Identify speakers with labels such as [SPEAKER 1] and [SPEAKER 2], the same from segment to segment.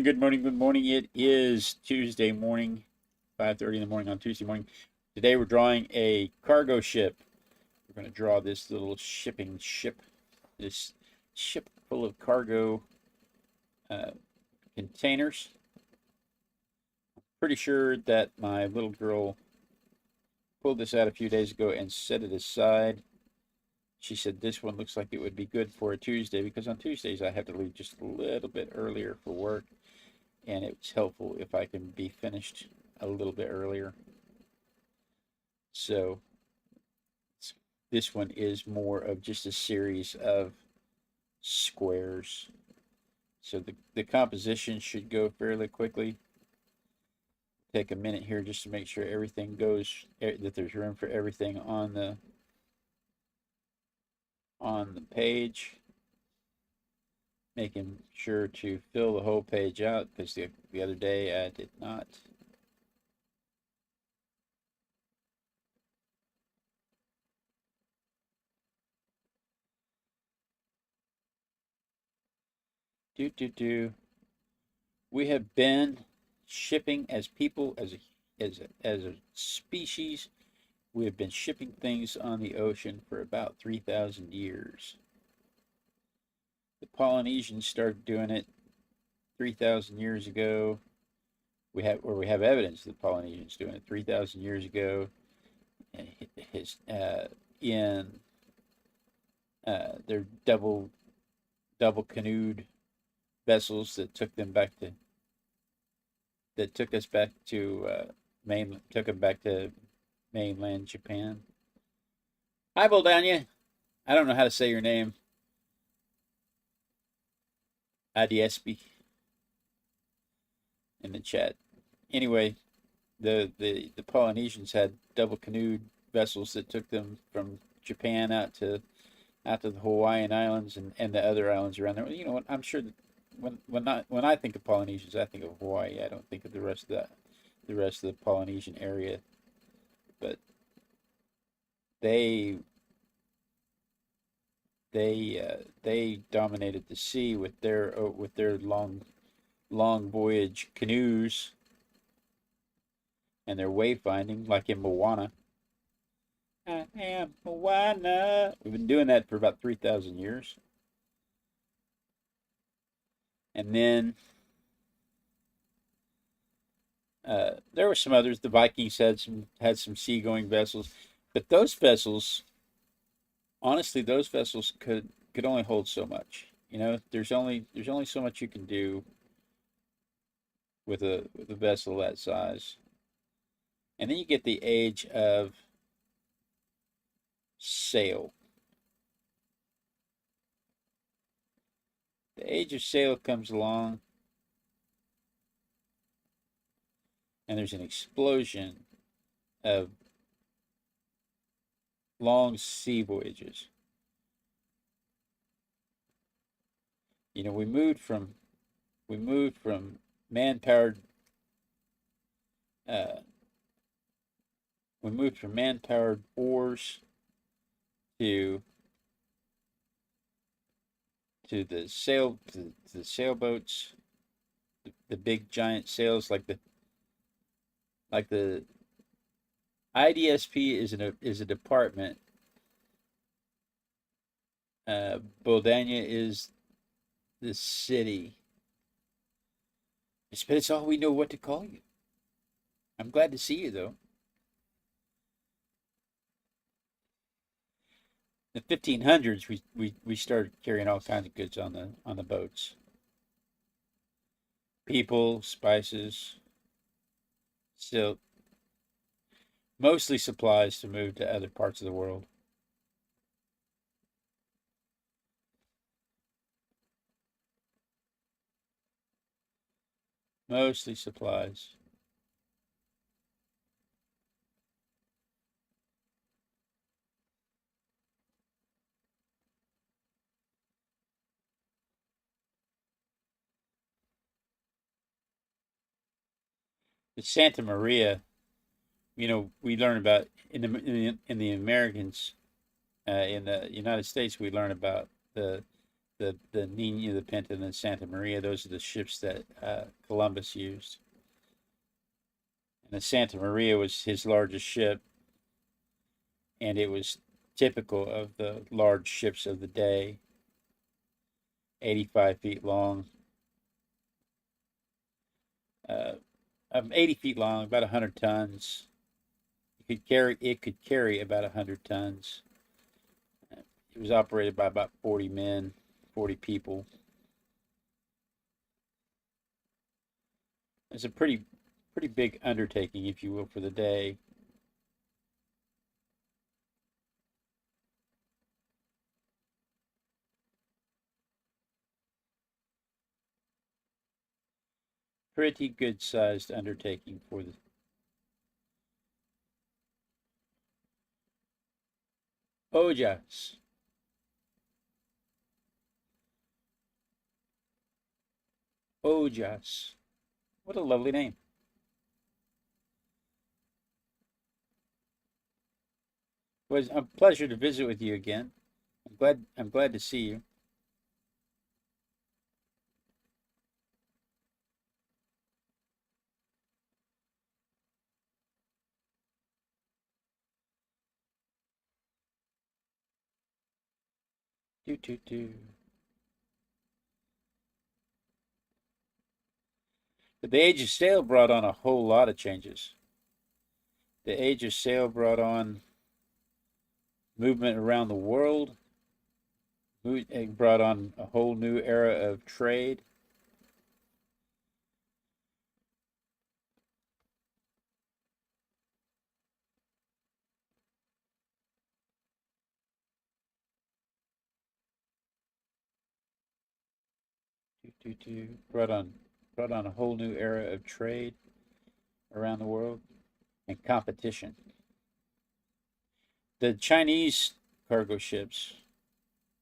[SPEAKER 1] morning, good morning, good morning. It is Tuesday morning, 5:30 in the morning on Tuesday morning. Today we're drawing a cargo ship. We're going to draw this little shipping ship, this ship full of cargo containers. Pretty sure that my little girl pulled this out a few days ago and set it aside. She said this one looks like it would be good for a Tuesday because on Tuesdays I have to leave just a little bit earlier for work, and it's helpful if I can be finished a little bit earlier. So this one is more of just a series of squares. So the composition should go fairly quickly. Take a minute here just to make sure everything goes, that there's room for everything on the page. Making sure to fill the whole page out because the other day I did not. We have been shipping as people, as a species. We have been shipping things on the ocean for about 3,000 years. The Polynesians started doing it 3,000 years ago. We have evidence of the Polynesians doing it 3,000 years ago. In their double canoed vessels that took us back to mainland Japan. Hi, Boldania. I don't know how to say your name. Adiespi in the chat. Anyway, the Polynesians had double canoed vessels that took them from Japan out to the Hawaiian Islands and the other islands around there. You know what? I'm sure that when I think of Polynesians, I think of Hawaii. I don't think of the rest of the Polynesian area. But they dominated the sea with their long voyage canoes and their wayfinding, like in Moana. I am Moana. We've been doing that for about 3,000 years. And then there were some others. The Vikings had some seagoing vessels, but those vessels, honestly, those vessels could only hold so much. You know, there's only so much you can do with a vessel that size. And then you get the age of sail. The age of sail comes along, and there's an explosion of long sea voyages. You know, we moved from man-powered oars to the sailboats, the big giant sails, like the IDSP is a department. Boldania is the city. But it's all we know what to call you. I'm glad to see you, though. In the 1500s, we started carrying all kinds of goods on the boats. People, spices, silk, mostly supplies to move to other parts of the world. Mostly supplies. But Santa Maria, you know, we learn about in the Americans, in the United States, we learn about the the Nina, the Pinta, and the Santa Maria. Those are the ships that Columbus used. And the Santa Maria was his largest ship, and it was typical of the large ships of the day. 85 feet long, 80 feet long, about 100 tons. It could carry about 100 tons. It was operated by about 40 men, 40 people. It's a pretty big undertaking, if you will, for the day. Pretty good sized undertaking for the Ojas. Ojas. What a lovely name. It was a pleasure to visit with you again. I'm glad to see you. Do do do. But the age of sail brought on a whole lot of changes. The age of sail brought on movement around the world. It brought on a whole new era of trade. Brought on a whole new era of trade around the world and competition. The Chinese cargo ships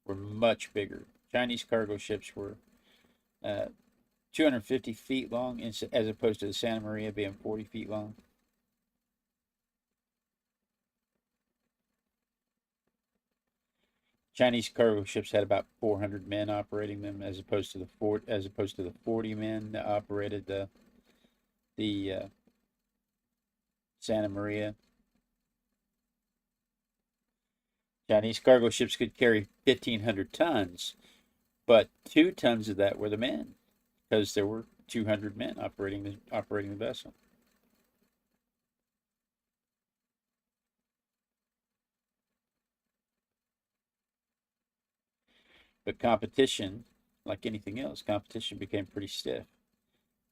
[SPEAKER 1] were much bigger. Chinese cargo ships were uh, 250 feet long, as opposed to the Santa Maria being 40 feet long. Chinese cargo ships had about 400 men operating them, as opposed to the 40 men that operated the Santa Maria. Chinese cargo ships could carry 1,500 tons, but 2 tons of that were the men, because there were 200 men operating the vessel. But competition, like anything else, competition became pretty stiff.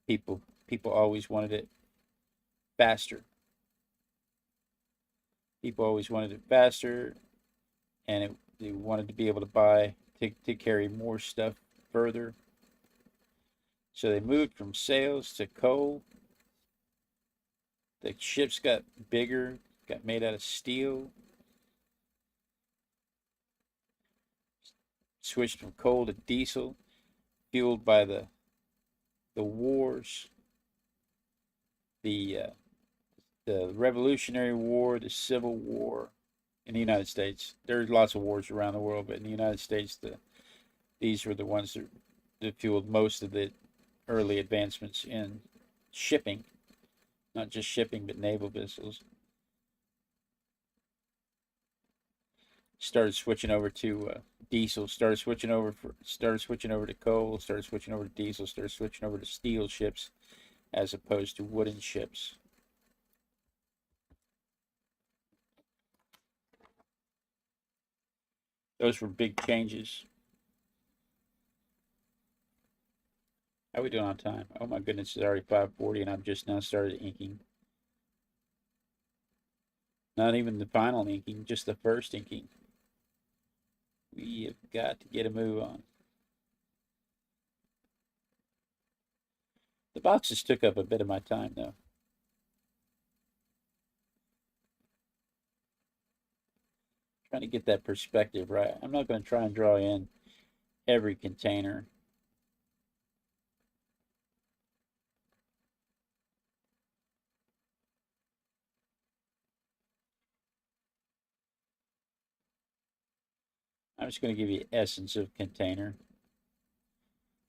[SPEAKER 1] People always wanted it faster. People always wanted it faster, and they wanted to be able to buy to carry more stuff further. So they moved from sails to coal. The ships got bigger, got made out of steel. Switched from coal to diesel, fueled by the wars, the the Revolutionary War, the Civil War in the United States. There's lots of wars around the world, but in the United States, these were the ones that fueled most of the early advancements in shipping, not just shipping, but naval vessels. Started switching over to diesel. Started switching over to coal. Started switching over to diesel. Started switching over to steel ships, as opposed to wooden ships. Those were big changes. How are we doing on time? Oh my goodness, it's already 5:40, and I've just now started inking. Not even the final inking, just the first inking. We have got to get a move on. The boxes took up a bit of my time, though. Trying to get that perspective right. I'm not going to try and draw in every container. I'm just going to give you essence of container.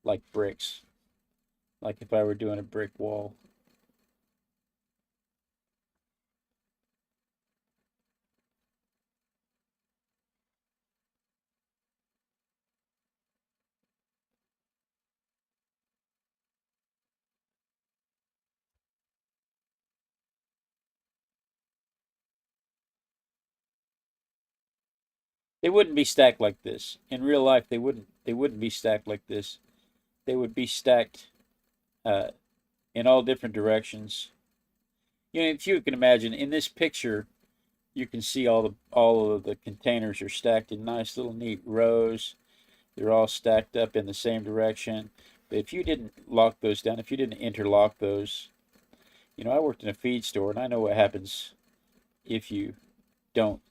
[SPEAKER 1] like bricks, like if I were doing a brick wall. They wouldn't be stacked like this. In real life, they wouldn't be stacked like this. They would be stacked uh, in all different directions. You know, if you can imagine in this picture, you can see all of the containers are stacked in nice little neat rows. They're all stacked up in the same direction. But if you didn't lock those down, if you didn't interlock those, you know, I worked in a feed store and I know what happens if you don't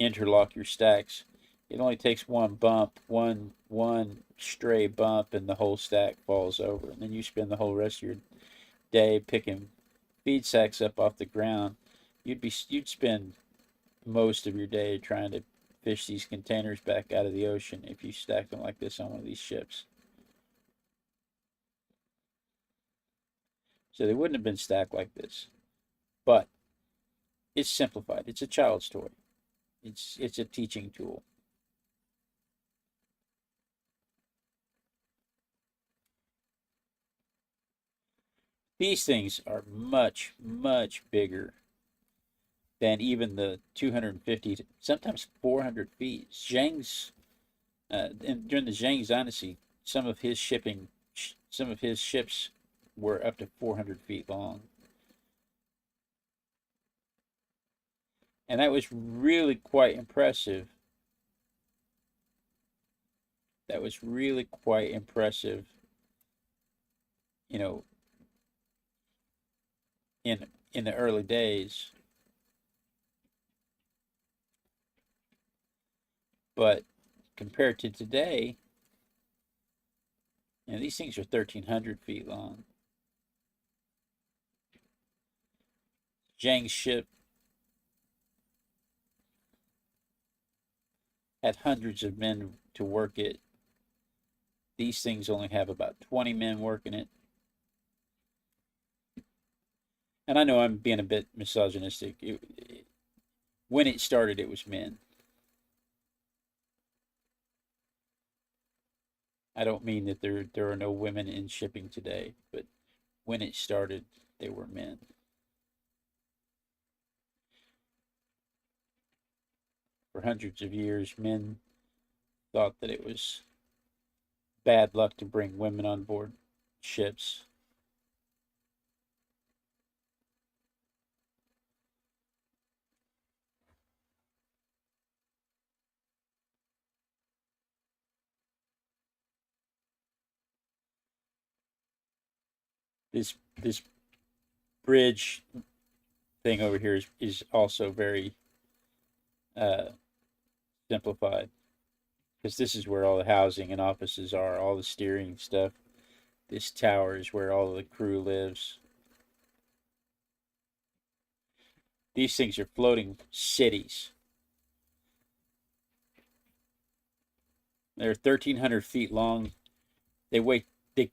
[SPEAKER 1] interlock your stacks. It only takes one bump, one stray bump, and the whole stack falls over. And then you spend the whole rest of your day picking feed sacks up off the ground. You'd spend most of your day trying to fish these containers back out of the ocean if you stacked them like this on one of these ships. So they wouldn't have been stacked like this. But it's simplified. It's a child's toy. It's a teaching tool. These things are much, much bigger than even the 250, sometimes 400 feet. Zhang's, during the Zhang Dynasty, some of his ships were up to 400 feet long. And that was really quite impressive. That was really quite impressive, you know, in the early days. But compared to today, you know, these things are 1,300 feet long. Zhang's ship had hundreds of men to work it. These things only have about 20 men working it. And I know I'm being a bit misogynistic. When it started, it was men. I don't mean that there are no women in shipping today, but when it started, they were men. For hundreds of years, men thought that it was bad luck to bring women on board ships. This bridge thing over here is also very uh, simplified, because this is where all the housing and offices are, all the steering stuff. This tower is where all of the crew lives. These things are floating cities. They're 1,300 feet long. They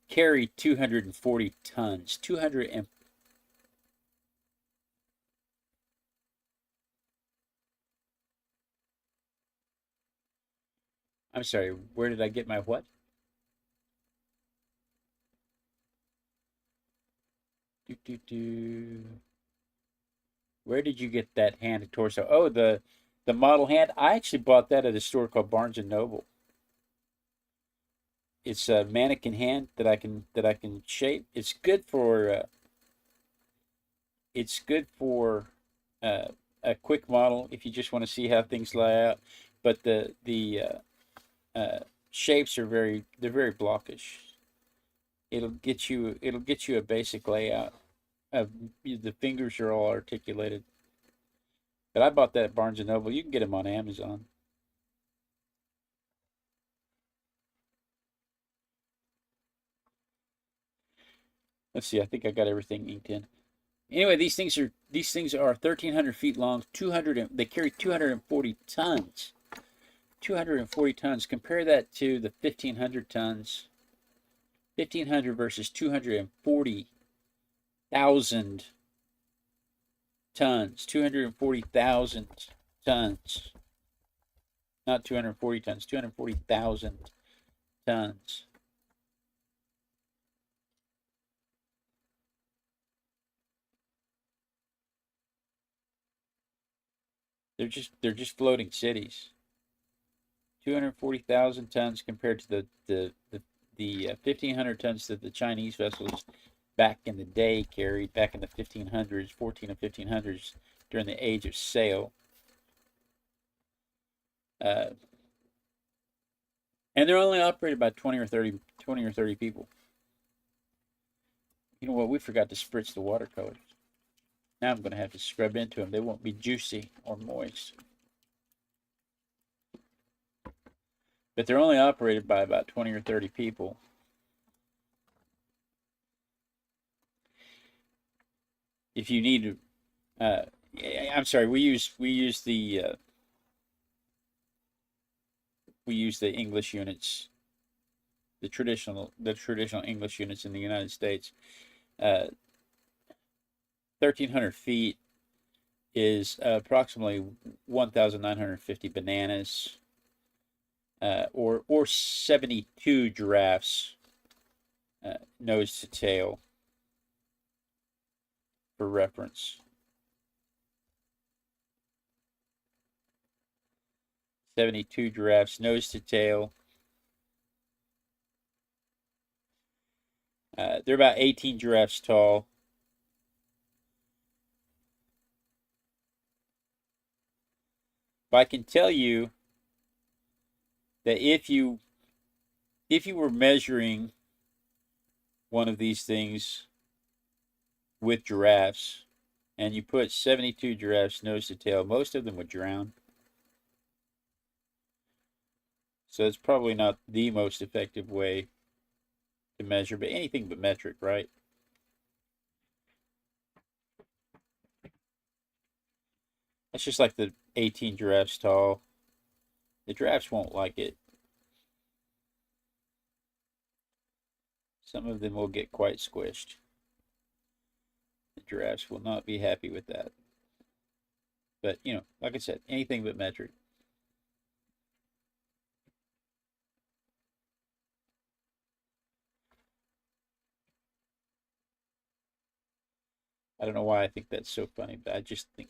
[SPEAKER 1] carry 240 tons. 200 and I'm sorry, where did I get my what? Do, do, do. Where did you get that hand and torso? Oh, the model hand. I actually bought that at a store called Barnes and Noble. It's a mannequin hand that I can shape. It's good for a quick model if you just want to see how things lay out. But shapes are they're very blockish. It'll get you a basic layout. The fingers are all articulated. But I bought that at Barnes and Noble. You can get them on Amazon. Let's see. I think I got everything inked in. Anyway, these things are 1,300 feet long. They carry 240 tons. 240 tons. Compare that to the 1,500 tons 1,500 versus 240,000 tons. 240,000 tons. Not 240 tons, 240,000 tons. They're just floating cities. 240,000 tons compared to the 1,500 tons that the Chinese vessels back in the day carried, back in the 1500s, 14 and 1500s, during the age of sail. And they're only operated by 20 or 30 people. You know what? We forgot to spritz the watercolors. Now I'm going to have to scrub into them. They won't be juicy or moist. But they're only operated by about 20 or 30 people. If you need to, I'm sorry, we use the English units, the traditional English units in the United States. 1,300 feet is approximately 1,950 bananas, or 72 giraffes, nose to tail, for reference. 72 giraffes, nose to tail. They're about 18 giraffes tall. But I can tell you that if you were measuring one of these things with giraffes and you put 72 giraffes nose to tail, most of them would drown. So it's probably not the most effective way to measure, but anything but metric, right? That's just like the 18 giraffes tall. The giraffes won't like it. Some of them will get quite squished. The giraffes will not be happy with that. But, you know, like I said, anything but metric. I don't know why I think that's so funny, but I just think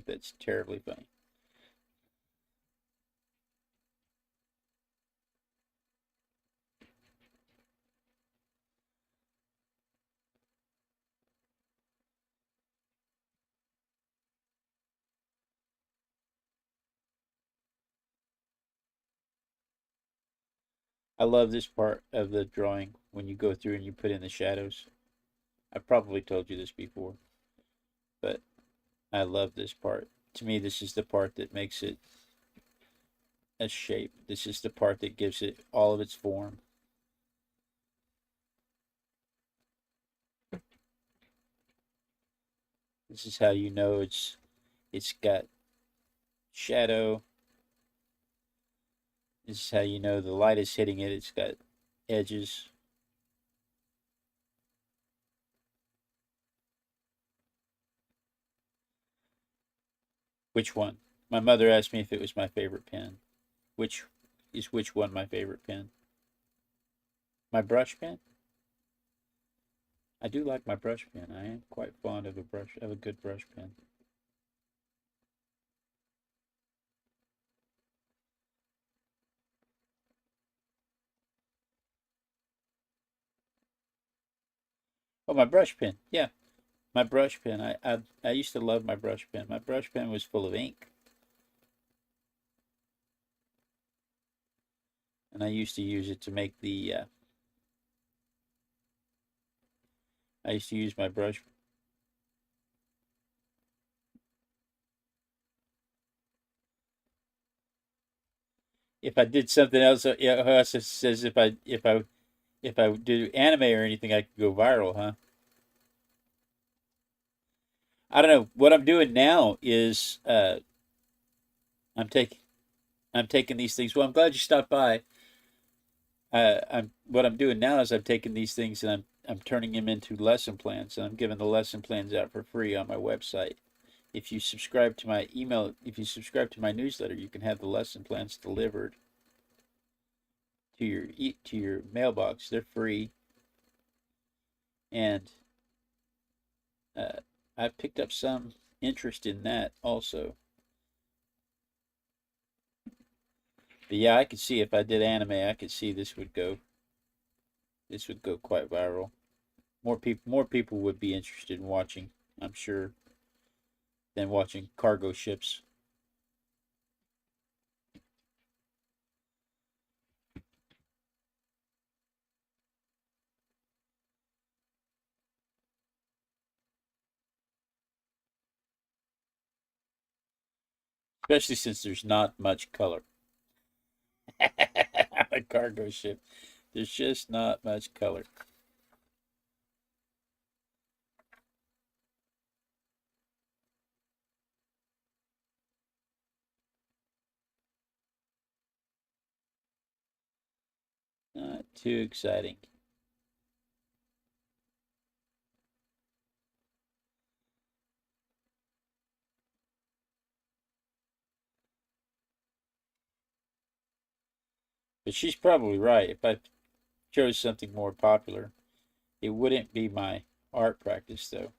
[SPEAKER 1] that's terribly funny. I love this part of the drawing when you go through and you put in the shadows. I've probably told you this before, but I love this part. To me, this is the part that makes it a shape. This is the part that gives it all of its form. This is how you know it's got shadow. This is how you know the light is hitting it. It's got edges. Which one? My mother asked me if it was my favorite pen. Which one my favorite pen? My brush pen? I do like my brush pen. I am quite fond of a good brush pen. Oh, my brush pen. Yeah, my brush pen. I used to love my brush pen. My brush pen was full of ink. And I used to use it to make the I used to use my brush. If I did something else, yeah, also says if I do anime or anything, I could go viral, huh? I don't know. What I'm doing now is I'm taking these things. Well, I'm glad you stopped by. what I'm doing now is I'm taking these things and I'm turning them into lesson plans, and I'm giving the lesson plans out for free on my website. If you subscribe to my email, if you subscribe to my newsletter, you can have the lesson plans delivered to your mailbox. They're free, and I've picked up some interest in that also. But yeah, I could see if I did anime, I could see this would go quite viral. More people would be interested in watching, I'm sure, than watching cargo ships. Especially since there's not much color on a cargo ship. There's just not much color. Not too exciting. But she's probably right. If I chose something more popular, it wouldn't be my art practice, though.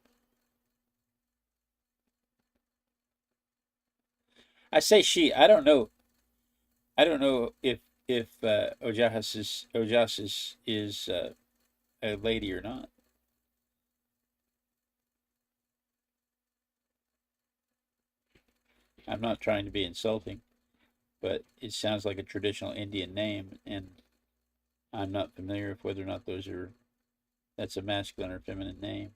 [SPEAKER 1] I say she. I don't know. I don't know if Ojasis is a lady or not. I'm not trying to be insulting, but it sounds like a traditional Indian name, and I'm not familiar with whether or not that's a masculine or feminine name.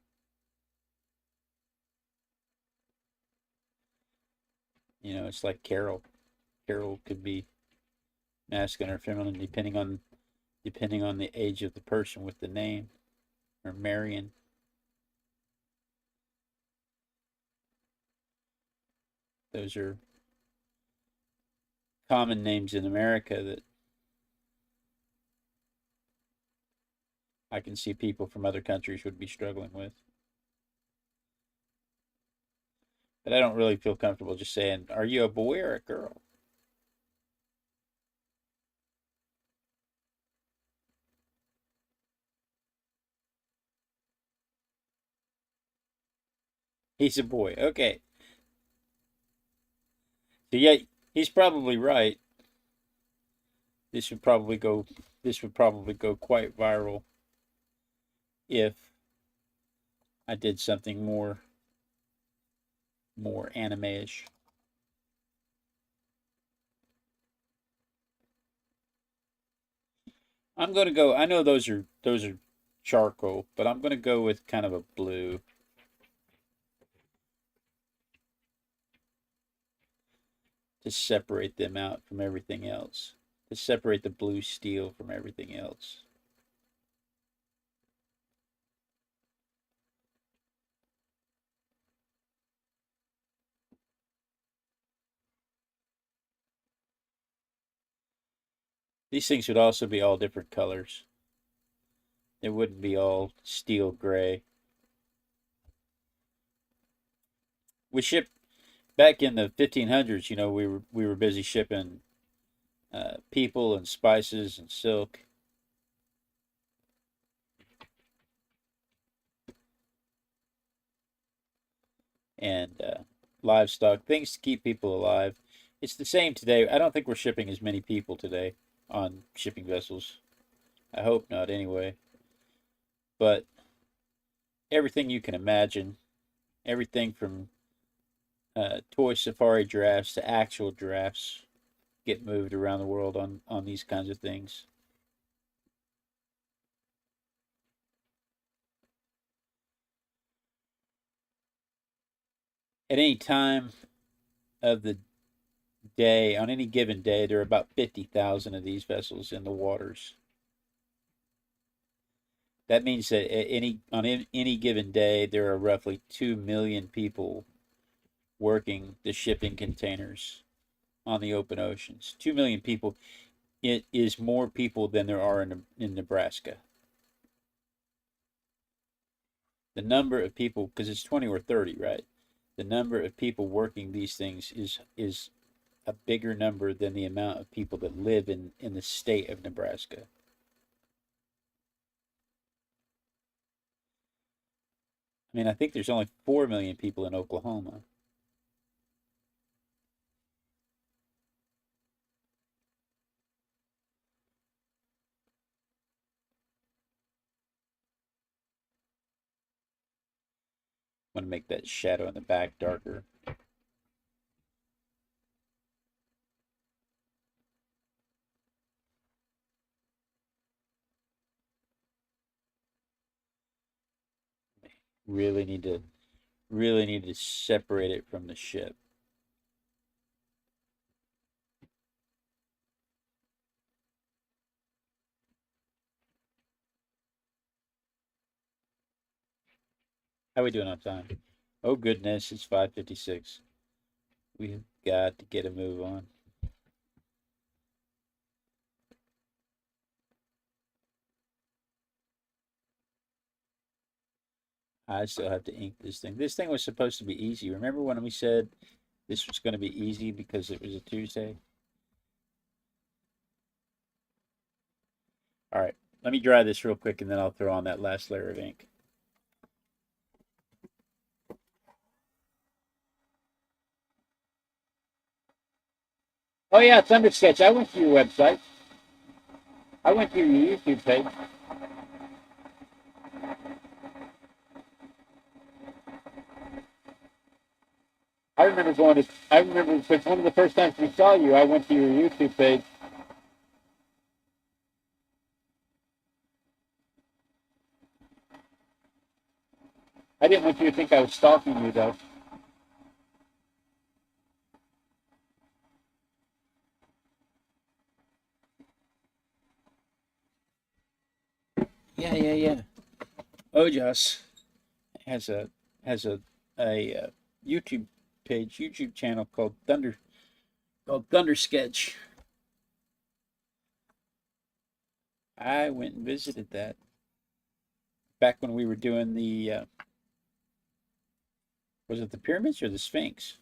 [SPEAKER 1] You know, it's like Carol. Carol could be masculine or feminine depending on the age of the person with the name, or Marion. Those are common names in America that I can see people from other countries would be struggling with. But I don't really feel comfortable just saying, "Are you a boy or a girl?" He's a boy. Okay. So yeah, he's probably right. This would probably go this would probably go quite viral if I did something more anime-ish. I'm gonna go. I know those are charcoal, but I'm gonna go with kind of a blue to separate them out from everything else. To separate the blue steel from everything else. These things would also be all different colors. It wouldn't be all steel gray. We shipped back in the 1500s. You know, we were busy shipping people and spices and silk. And livestock, things to keep people alive. It's the same today. I don't think we're shipping as many people today on shipping vessels. I hope not, anyway. But everything you can imagine, everything from toy safari giraffes to actual giraffes, get moved around the world on these kinds of things. At any time of the day, on any given day, there are about 50,000 of these vessels in the waters. That means that on any given day, there are roughly 2 million people working the shipping containers on the open oceans. 2 million people. it is more people than there are in Nebraska. The number of people, because it's 20 or 30, right? The number of people working these things is a bigger number than the amount of people that live in the state of Nebraska. I mean, I think there's only 4 million people in Oklahoma. I want to make that shadow in the back darker. Really need to separate it from the ship. How are we doing on time? Oh goodness, it's 5:56. We've got to get a move on. I still have to ink this thing. This thing was supposed to be easy. Remember when we said this was going to be easy because it was a Tuesday? All right, let me dry this real quick and then I'll throw on that last layer of ink. Oh yeah, Thundersketch. I went to your website. I went to your YouTube page. I remember because one of the first times we saw you, I went to your YouTube page. I didn't want you to think I was stalking you, though. Yeah. Ojas has a YouTube page, YouTube channel called Thundersketch. I went and visited that back when we were doing the was it the pyramids or the Sphinx?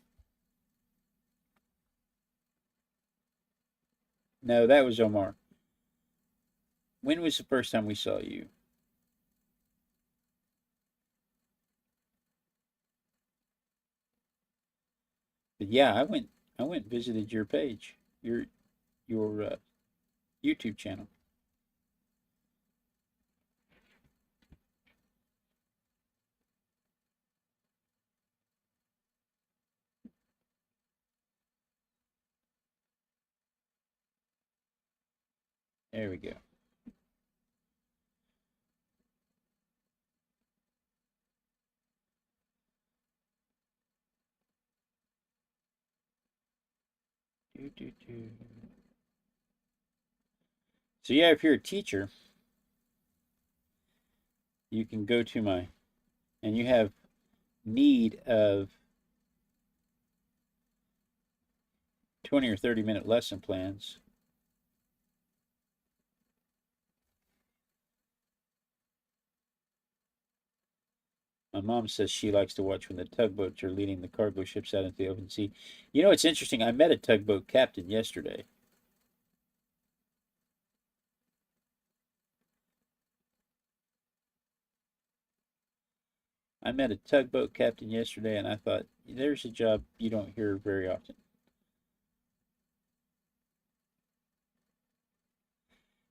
[SPEAKER 1] No, that was Omar. When was the first time we saw you? But yeah, I went and visited your page, your YouTube channel. There we go. So yeah, if you're a teacher, you can go to my, and you have need of 20 or 30-minute lesson plans. My mom says she likes to watch when the tugboats are leading the cargo ships out into the open sea. You know, it's interesting. I met a tugboat captain yesterday. I met a tugboat captain yesterday, and I thought, there's a job you don't hear very often.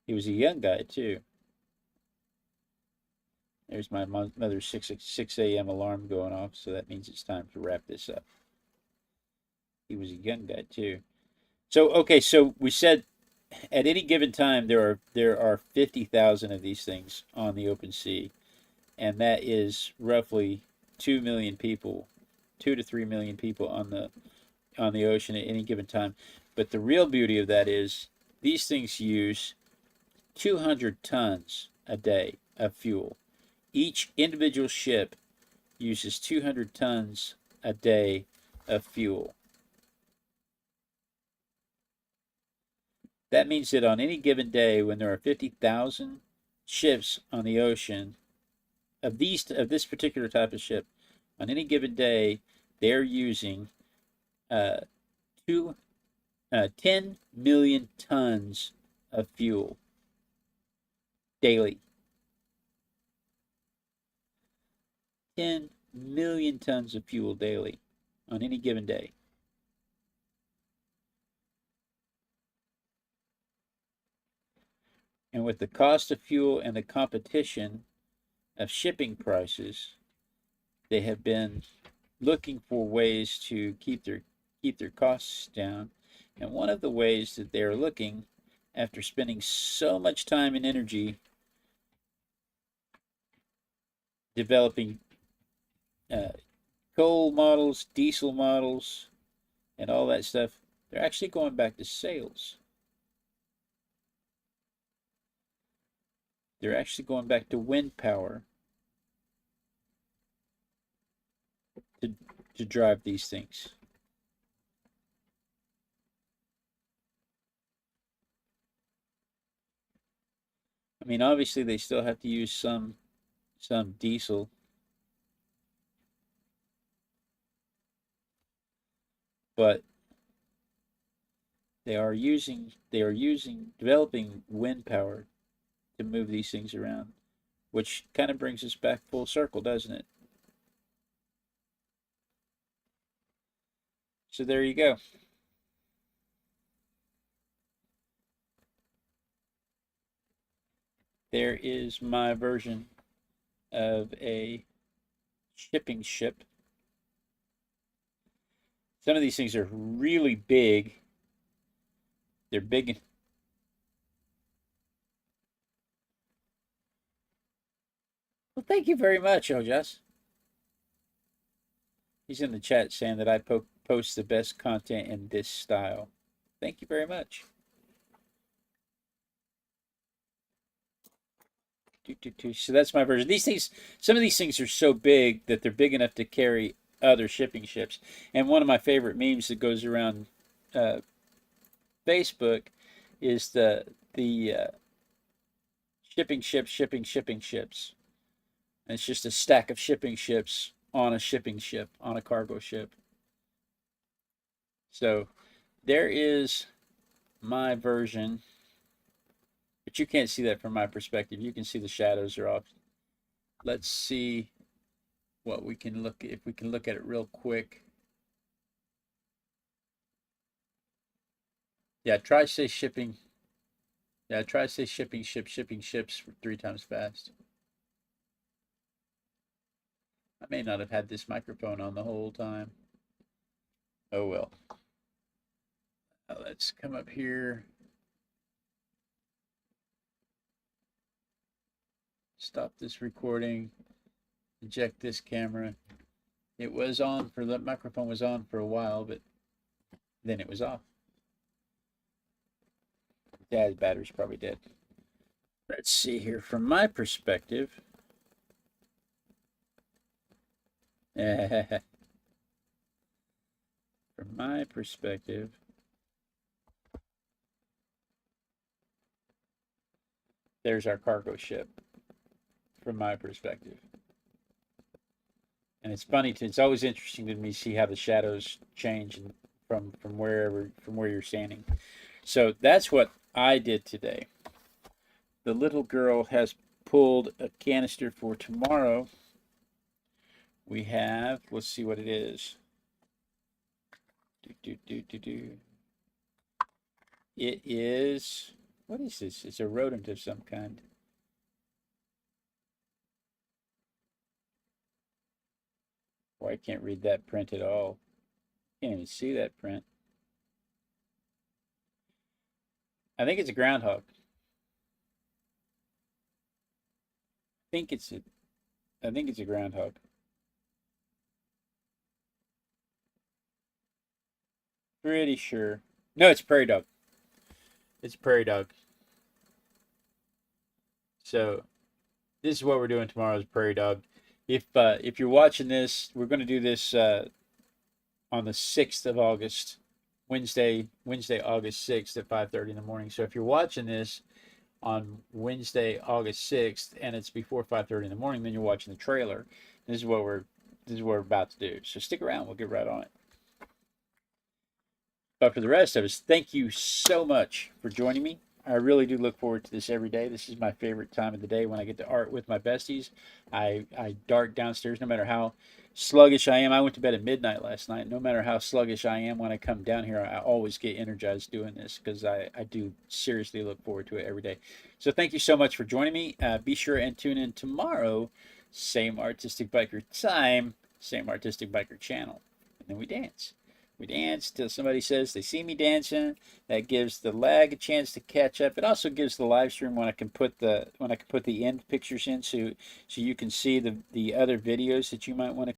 [SPEAKER 1] He was a young guy, too. There's my mother's 6 a.m. alarm going off, so that means it's time to wrap this up. He was a young guy, too. So, okay, so we said at any given time there are 50,000 of these things on the open sea, and that is roughly 2 million people, 2 to 3 million people on the ocean at any given time. But the real beauty of that is these things use 200 tons a day of fuel. Each individual ship uses 200 tons a day of fuel. That means that on any given day, when there are 50,000 ships on the ocean of this particular type of ship, on any given day, they're using uh, 10 million tons of fuel daily. 10 million tons of fuel daily on any given day. And with the cost of fuel and the competition of shipping prices, they have been looking for ways to keep their costs down. And one of the ways that they're looking, after spending so much time and energy developing coal models, diesel models, and all that stuff, they're actually going back to sails. They're actually going back to wind power to drive these things. I mean, obviously they still have to use some diesel, but they are developing wind power to move these things around, which kind of brings us back full circle, doesn't it? So there you go. There is my version of a shipping ship. Some of these things are really big. They're big. Well, thank you very much, Ojas. He's in the chat saying that I post the best content in this style. Thank you very much. So that's my version. These things, some of these things are so big that they're big enough to carry other shipping ships. And one of my favorite memes that goes around Facebook is the shipping ships. And it's just a stack of shipping ships on a shipping ship, on a cargo ship. So there is my version, but you can't see that from my perspective. You can see the shadows are off. Let's see what we can look at, if we can look at it real quick. Yeah, try say shipping. Yeah, try say shipping ships 3 times fast. I may not have had this microphone on the whole time. Oh well. Now let's come up here. Stop this recording. Eject this camera. It was on for the microphone was on for a while, but then it was off. Dad's battery's probably dead. Let's see here from my perspective. From my perspective, there's our cargo ship. From my perspective, and it's funny. It's always interesting to me to see how the shadows change from where you're standing. So that's what I did today. The little girl has pulled a canister for tomorrow. We have, let's see what it is. It is, what is this? It's a rodent of some kind. Boy, I can't read that print at all. Can't even see that print. I think it's a groundhog. I think it's a groundhog. Pretty sure. No, it's a prairie dog. It's a prairie dog. So this is what we're doing tomorrow, is prairie dog. If you're watching this, we're going to do this on the 6th of August. Wednesday, August 6th at 5:30 in the morning. So if you're watching this on Wednesday, August 6th, and it's before 5:30 in the morning, then you're watching the trailer. This is what we're about to do. So stick around. We'll get right on it. But for the rest of us, thank you so much for joining me. I really do look forward to this every day. This is my favorite time of the day when I get to art with my besties. I dart downstairs no matter how sluggish I am. I went to bed at midnight last night. No matter how sluggish I am when I come down here, I always get energized doing this because I do seriously look forward to it every day. So thank you so much for joining me. Be sure and tune in tomorrow. Same Artistic Biker time, same Artistic Biker channel. And then we dance. We dance till somebody says they see me dancing. That gives the lag a chance to catch up. It also gives the live stream when I can put the end pictures in, so you can see the other videos that you might want to